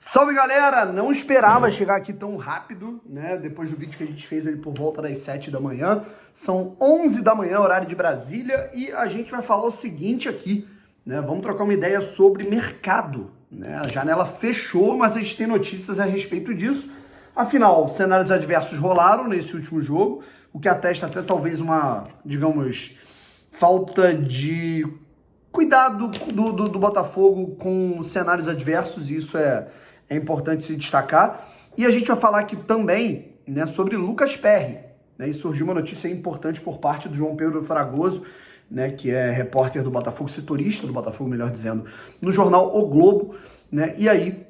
Salve galera, não esperava chegar aqui tão rápido, né? Depois do vídeo que a gente fez ali por volta das 7 da manhã, são 11 da manhã, horário de Brasília, e a gente vai falar o seguinte aqui, né? Vamos trocar uma ideia sobre mercado, né? A janela fechou, mas a gente tem notícias a respeito disso. Afinal, cenários adversos rolaram nesse último jogo, o que atesta até talvez uma, digamos, falta de cuidado do Botafogo com cenários adversos, e isso é importante se destacar. E a gente vai falar aqui também, né, sobre Lucas Perry, né, e surgiu uma notícia importante por parte do João Pedro Fragoso, né, que é repórter do Botafogo, setorista do Botafogo, melhor dizendo, no jornal O Globo, né, e aí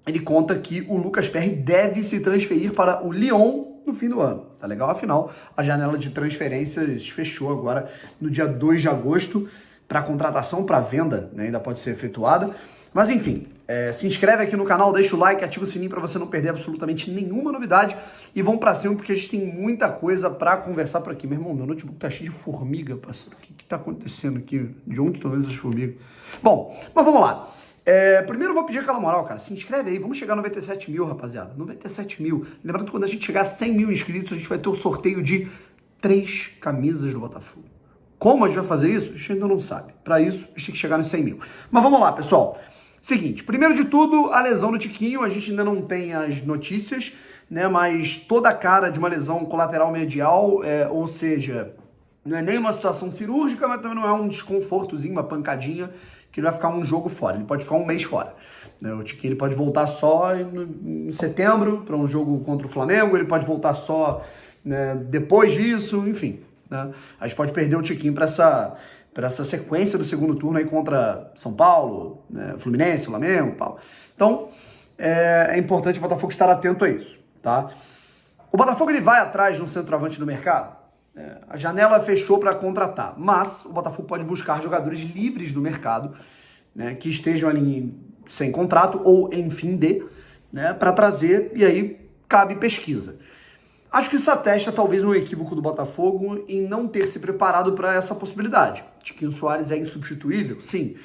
ele conta que o Lucas Perry deve se transferir para o Lyon no fim do ano, tá legal? Afinal, a janela de transferências fechou agora no dia 2 de agosto, para contratação, para venda, né, ainda pode ser efetuada. Mas enfim, se inscreve aqui no canal, deixa o like, ativa o sininho para você não perder absolutamente nenhuma novidade. E vamos para cima, porque a gente tem muita coisa para conversar por aqui. Meu irmão, meu notebook tá cheio de formiga, parceiro. O que tá acontecendo aqui? De onde estão essas formigas? Bom, mas vamos lá. Primeiro eu vou pedir aquela moral, cara. Se inscreve aí, vamos chegar a 97 mil, rapaziada. 97 mil. Lembrando que quando a gente chegar a 100 mil inscritos, a gente vai ter o sorteio de 3 camisas do Botafogo. Como a gente vai fazer isso? A gente ainda não sabe. Para isso, a gente tem que chegar nos 100 mil. Mas vamos lá, pessoal. Seguinte, primeiro de tudo, a lesão do Tiquinho. A gente ainda não tem as notícias, né? Mas toda a cara de uma lesão colateral medial, ou seja, não é nem uma situação cirúrgica, mas também não é um desconfortozinho, uma pancadinha, que ele vai ficar um jogo fora. Ele pode ficar um mês fora. Né? O Tiquinho ele pode voltar só em setembro para um jogo contra o Flamengo. Ele pode voltar só, né, depois disso, enfim. Né? A gente pode perder o Tiquinho para essa sequência do segundo turno aí contra São Paulo, né? Fluminense, Flamengo, Paulo. Então, é importante o Botafogo estar atento a isso, tá? O Botafogo ele vai atrás de um centroavante no mercado. A janela fechou para contratar, mas o Botafogo pode buscar jogadores livres do mercado, né, que estejam ali sem contrato ou em fim de, né, para trazer, e aí cabe pesquisa. Acho que isso atesta talvez um equívoco do Botafogo em não ter se preparado para essa possibilidade. Tiquinho Soares é insubstituível? Sim.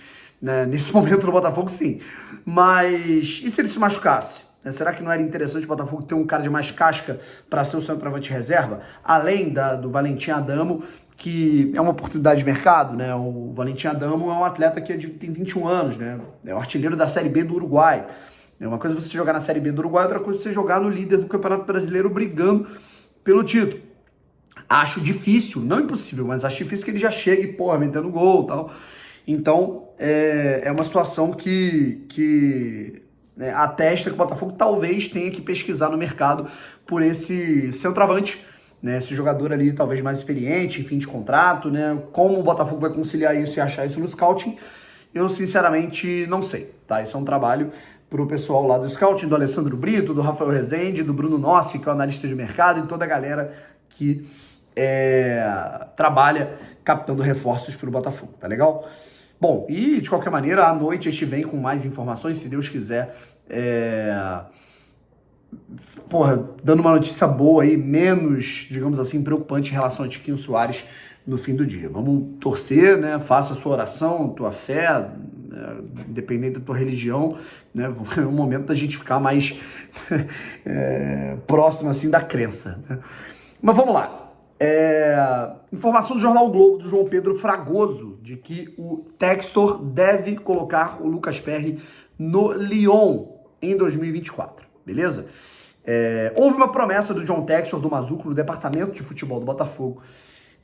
Né? Nesse momento do Botafogo, sim. Mas e se ele se machucasse? Será que não era interessante o Botafogo ter um cara de mais casca para ser o centroavante reserva? Além do Valentim Adamo, que é uma oportunidade de mercado, né? O Valentim Adamo é um atleta que tem 21 anos, né? É o artilheiro da Série B do Uruguai. Uma coisa é você jogar na Série B do Uruguai, outra coisa é você jogar no líder do Campeonato Brasileiro brigando pelo título. Acho difícil, não impossível, mas acho difícil que ele já chegue, metendo gol e tal. Então, é uma situação que né, atesta que o Botafogo talvez tenha que pesquisar no mercado por esse centroavante, né, esse jogador ali talvez mais experiente, em fim de contrato, né? Como o Botafogo vai conciliar isso e achar isso no scouting, eu sinceramente não sei, tá? Isso é um trabalho para o pessoal lá do scouting, do Alessandro Brito, do Rafael Rezende, do Bruno Nossi, que é o analista de mercado, e toda a galera que trabalha captando reforços para o Botafogo, tá legal? Bom, e de qualquer maneira, à noite a gente vem com mais informações, se Deus quiser, dando uma notícia boa aí, menos, digamos assim, preocupante em relação a Tiquinho Soares no fim do dia. Vamos torcer, né? Faça a sua oração, tua fé, independente da tua religião, né? É o momento da gente ficar mais próximo assim da crença, né? Mas vamos lá. Informação do jornal o Globo, do João Pedro Fragoso, de que o Textor deve colocar o Lucas Perry no Lyon em 2024, beleza? Houve uma promessa do John Textor, do Mazuco, no departamento de futebol do Botafogo,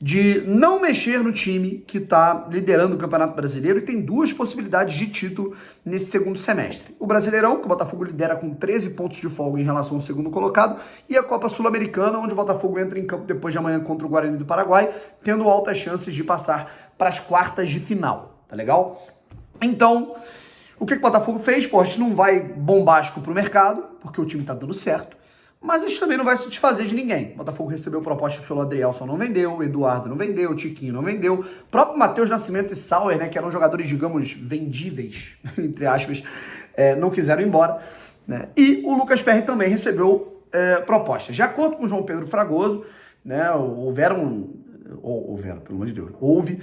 de não mexer no time que está liderando o Campeonato Brasileiro e tem 2 possibilidades de título nesse segundo semestre. O Brasileirão, que o Botafogo lidera com 13 pontos de folga em relação ao segundo colocado, e a Copa Sul-Americana, onde o Botafogo entra em campo depois de amanhã contra o Guarani do Paraguai, tendo altas chances de passar para as quartas de final, tá legal? Então, o que o Botafogo fez? A gente não vai bombástico pro mercado, porque o time tá dando certo, mas a gente também não vai se desfazer de ninguém. O Botafogo recebeu proposta pelo Adrielson, não vendeu, o Eduardo não vendeu, o Tiquinho não vendeu, o próprio Matheus Nascimento e Sauer, né, que eram jogadores, digamos, vendíveis, entre aspas, não quiseram ir embora, né? E o Lucas Perry também recebeu propostas. De acordo com o João Pedro Fragoso, né, houve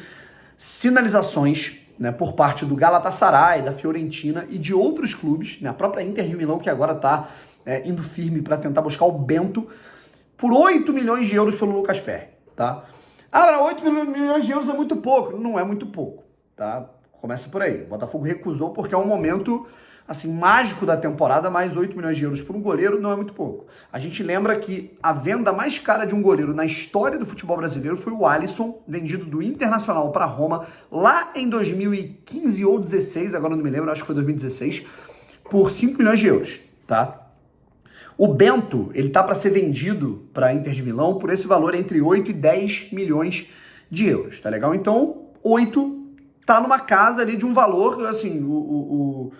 sinalizações né, por parte do Galatasaray, da Fiorentina e de outros clubes, né, a própria Inter de Milão, que agora está indo firme para tentar buscar o Bento, por 8 milhões de euros pelo Lucas Perry, tá? Ah, 8 milhões de euros é muito pouco. Não é muito pouco, tá? Começa por aí. O Botafogo recusou porque é um momento, assim, mágico da temporada, mas 8 milhões de euros por um goleiro não é muito pouco. A gente lembra que a venda mais cara de um goleiro na história do futebol brasileiro foi o Alisson, vendido do Internacional para Roma, lá em 2015 ou 2016, agora não me lembro, acho que foi 2016, por 5 milhões de euros, tá? O Bento, ele tá para ser vendido para a Inter de Milão por esse valor entre 8 e 10 milhões de euros, tá legal? Então, 8 tá numa casa ali de um valor, assim, o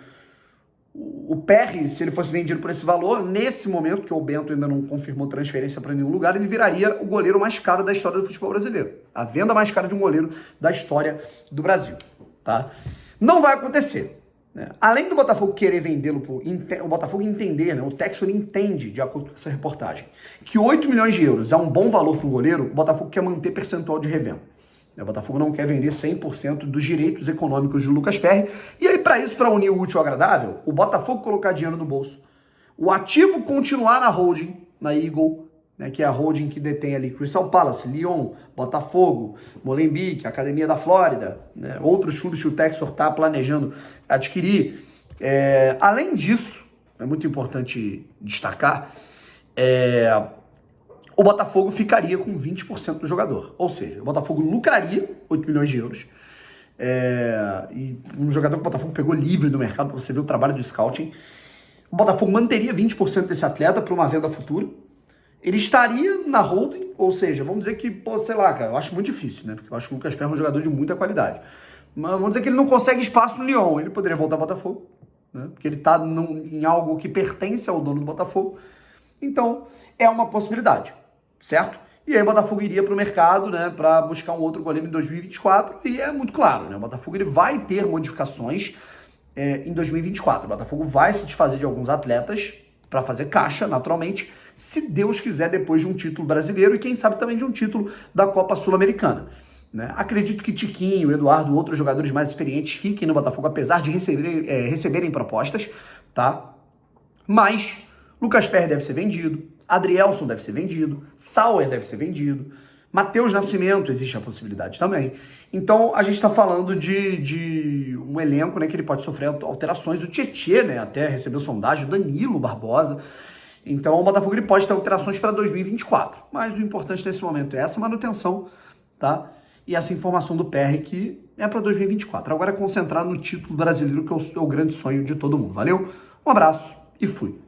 Perry, se ele fosse vendido por esse valor, nesse momento, que o Bento ainda não confirmou transferência para nenhum lugar, ele viraria o goleiro mais caro da história do futebol brasileiro. A venda mais cara de um goleiro da história do Brasil, tá? Não vai acontecer. Além do Botafogo querer vendê-lo, o Botafogo entender, né, o Textor entende, de acordo com essa reportagem, que 8 milhões de euros é um bom valor para um goleiro, o Botafogo quer manter percentual de revenda. O Botafogo não quer vender 100% dos direitos econômicos do Lucas Perry. E aí, para isso, para unir o útil ao agradável, o Botafogo colocar dinheiro no bolso, o ativo continuar na holding, na Eagle, né, que é a holding que detém ali Crystal Palace, Lyon, Botafogo, Molenbeek, Academia da Flórida, né, outros clubes que o Textor está planejando adquirir. Além disso, é muito importante destacar, o Botafogo ficaria com 20% do jogador. Ou seja, o Botafogo lucraria 8 milhões de euros. E um jogador que o Botafogo pegou livre do mercado, para você ver o trabalho do scouting. O Botafogo manteria 20% desse atleta para uma venda futura. Ele estaria na holding, ou seja, vamos dizer que, sei lá, cara, eu acho muito difícil, né? Porque eu acho que o Lucas Perry é um jogador de muita qualidade. Mas vamos dizer que ele não consegue espaço no Lyon. Ele poderia voltar ao Botafogo, né? Porque ele está em algo que pertence ao dono do Botafogo. Então, é uma possibilidade, certo? E aí o Botafogo iria para o mercado, né, para buscar um outro goleiro em 2024. E é muito claro, né? O Botafogo ele vai ter modificações em 2024. O Botafogo vai se desfazer de alguns atletas para fazer caixa, naturalmente, se Deus quiser, depois de um título brasileiro e quem sabe também de um título da Copa Sul-Americana, né? Acredito que Tiquinho, Eduardo, outros jogadores mais experientes fiquem no Botafogo, apesar de receberem propostas, tá? Mas Lucas Perry deve ser vendido, Adrielson deve ser vendido, Sauer deve ser vendido, Matheus Nascimento, existe a possibilidade também. Então, a gente está falando de um elenco, né, que ele pode sofrer alterações. O Tietê, né, até recebeu sondagem, o Danilo Barbosa. Então, o Botafogo ele pode ter alterações para 2024. Mas o importante nesse momento é essa manutenção, tá? E essa informação do PR que é para 2024. Agora é concentrar no título brasileiro, que é o grande sonho de todo mundo. Valeu? Um abraço e fui.